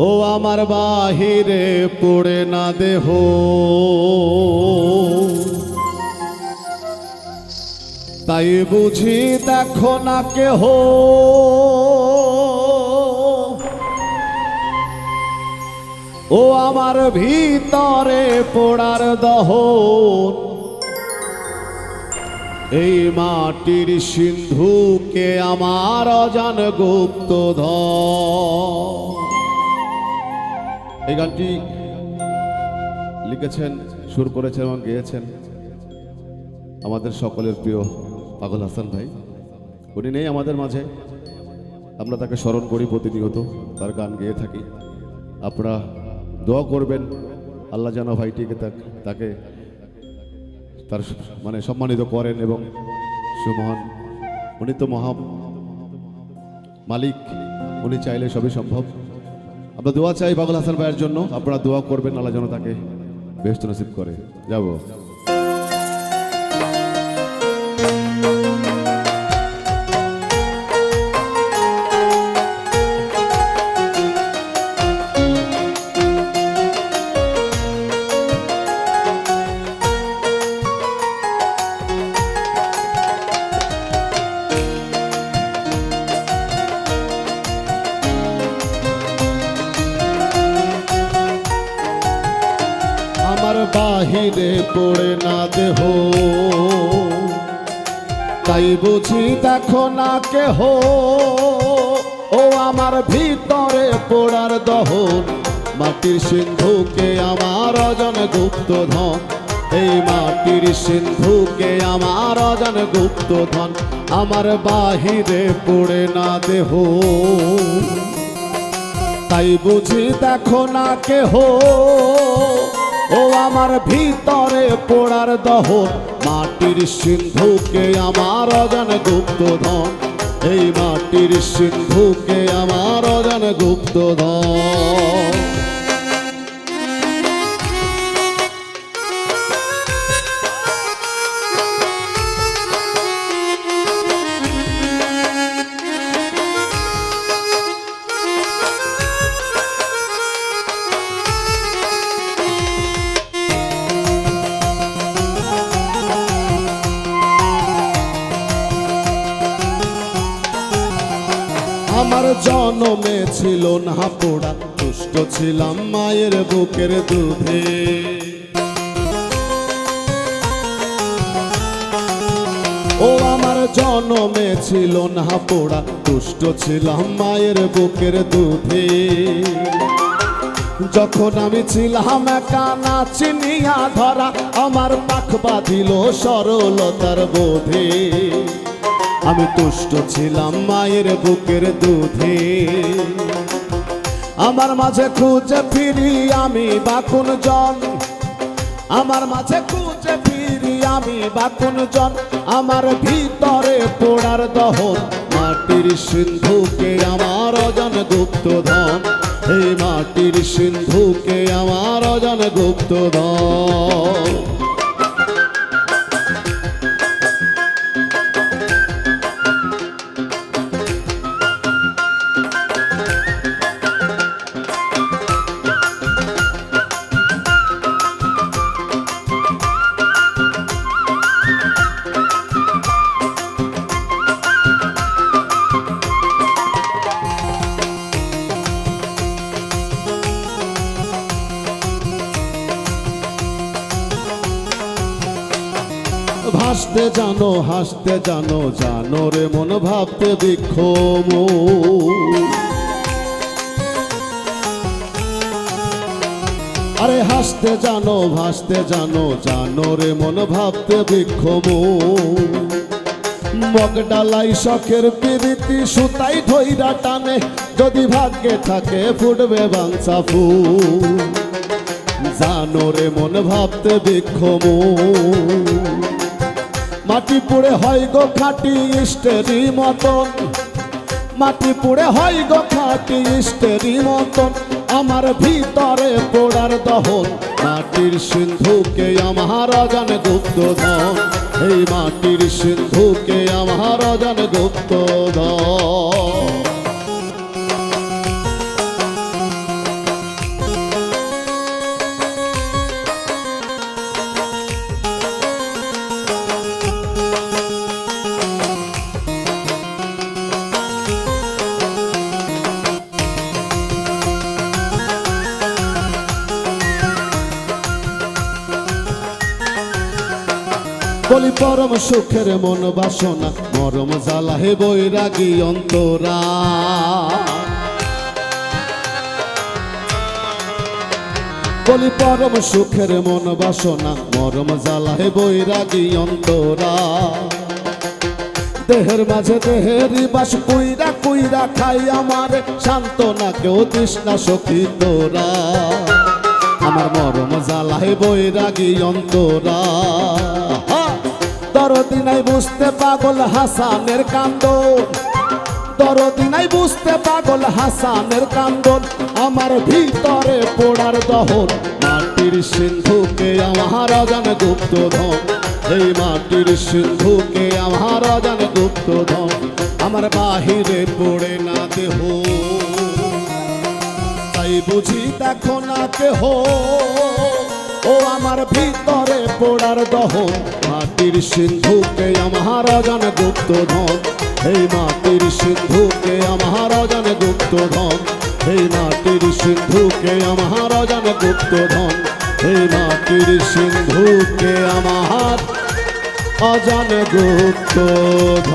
ও আমার বাহিরে পড়ে না দেহ, তাই বুঝি দেখো না কেহ। ও আমার ভিতরে পোড়ার দহন, এই মাটির সিন্ধুকে আমার অজান গুপ্তধন। এই গানটি লিখেছেন, সুর করেছেন এবং গেয়েছেন আমাদের সকলের প্রিয় পাগল হাসান ভাই। উনি নেই আমাদের মাঝে, আমরা তাকে স্মরণ করি প্রতিনিয়ত, তার গান গেয়ে থাকি। আপনারা দোয়া করবেন আল্লাহ যেন ভাইটিকে তাকে তার মানে সম্মানিত করেন এবং সুমহান, উনি তো মহা মালিক, উনি চাইলে সবই সম্ভব। আমরা দোয়া চাই পাগল হাসান ভাইয়ের জন্য, আপনারা দোয়া করবেন আল্লাহ যেন তাকে বেহেশত নসিব করে। যাব বাহিরে পড়ে না দেহ, তাই বুঝি দেখো না কেহ। ও আমার ভিতরে পোড়ার দহন, মাটির সিন্ধুকে আমার অজান গুপ্তধন। এই মাটির সিন্ধুকে আমার অজান গুপ্তধন, আমার বাহিরে পড়ে না দেহ, তাই বুঝি দেখো না কেহ। ও আমার ভিতরে পোড়ার দহন, মাটির সিন্ধুকে আমার অজান গুপ্তধন। এই মাটির সিন্ধুকে আমার অজান গুপ্তধন। আমার জন্মে ছিল না পোড়া, দুষ্ট ছিলাম মায়ের বুকের দুধে। ও আমার জন্মে ছিল না পোড়া, দুষ্ট ছিলাম মায়ের বুকের দুধে। যখন আমি ছিলাম একা না চিনিয়া ধরা, আমার পাখ বাঁধিল সরলতার বোধে। আমি তুষ্ট ছিলাম মায়ের বুকের দুধে, আমার মাঝে খুঁজে ফিরি আমি বাকুন জন। আমার মাঝে খুঁজে ফিরি আমি বাকুন জন, আমার ভিতরে পোড়ার দহন, মাটির সিন্ধুকে আমার অজান গুপ্তধন। এই মাটির সিন্ধুকে আমার অজান গুপ্তধন। ভাসতে জানো হাসতে জানো, জানো রে মন ভাবতে বিক্ষোভ। আরে হাসতে জানো ভাসতে জানো, জানো রে মন ভাবতে বিক্ষোভ। মগডালাই শখের পিরিতি সুতাই ধইরা টানে, যদি ভাগ্যে থাকে ফুটবে বাঞ্ছা ফুল। জানো রে মন ভাবতে বিক্ষোভ। মাটি পুড়ে হয় গো খাটি ইষ্টেরি মতন, মাটি পুড়ে হয় গো খাটি ইষ্টেরি মতন, আমার ভিতরে পোড়ার দহন, মাটির সিন্ধুকে আমার অজান গুপ্তধন। এই মাটির সিন্ধুকে আমার অজান গুপ্তধন। পরম সুখের মন বাসনা মরম জ্বালা হে বৈরাগী অন্তরা বলি পরম সুখের মন বাসনা মরম জ্বালা হে বৈরাগী অন্তরা দেহের মাঝে দেহেরই বাস কুইরা কুইরা খাই আমার সান্ত্বনা কেউ তৃষ্ণা সখী তোরা আমার মরম জ্বালা হে বৈরাগী অন্তরা দরদি নাই বুঝতে পাগল হাসানের কান্দন দরদি নাই বুঝতে পাগল হাসানের কান্দন আমার ভিতরে পোড়ার দহন মাটির সিন্ধুকে আমার অজান গুপ্তধন এই মাটির সিন্ধুকে আমার অজান গুপ্তধন আমার বাহিরে পড়ে না দেহ তাই বুঝি দেখো না কেহ ও আমার ভিতরে পোড়ার দহন মাটির সিন্ধুকে আমার অজান গুপ্তধন এই মাটির সিন্ধুকে আমার অজান গুপ্তধন এই মাটির সিন্ধুকে আমার অজান গুপ্তধন এই মাটির সিন্ধুকে আমার অজান গুপ্তধন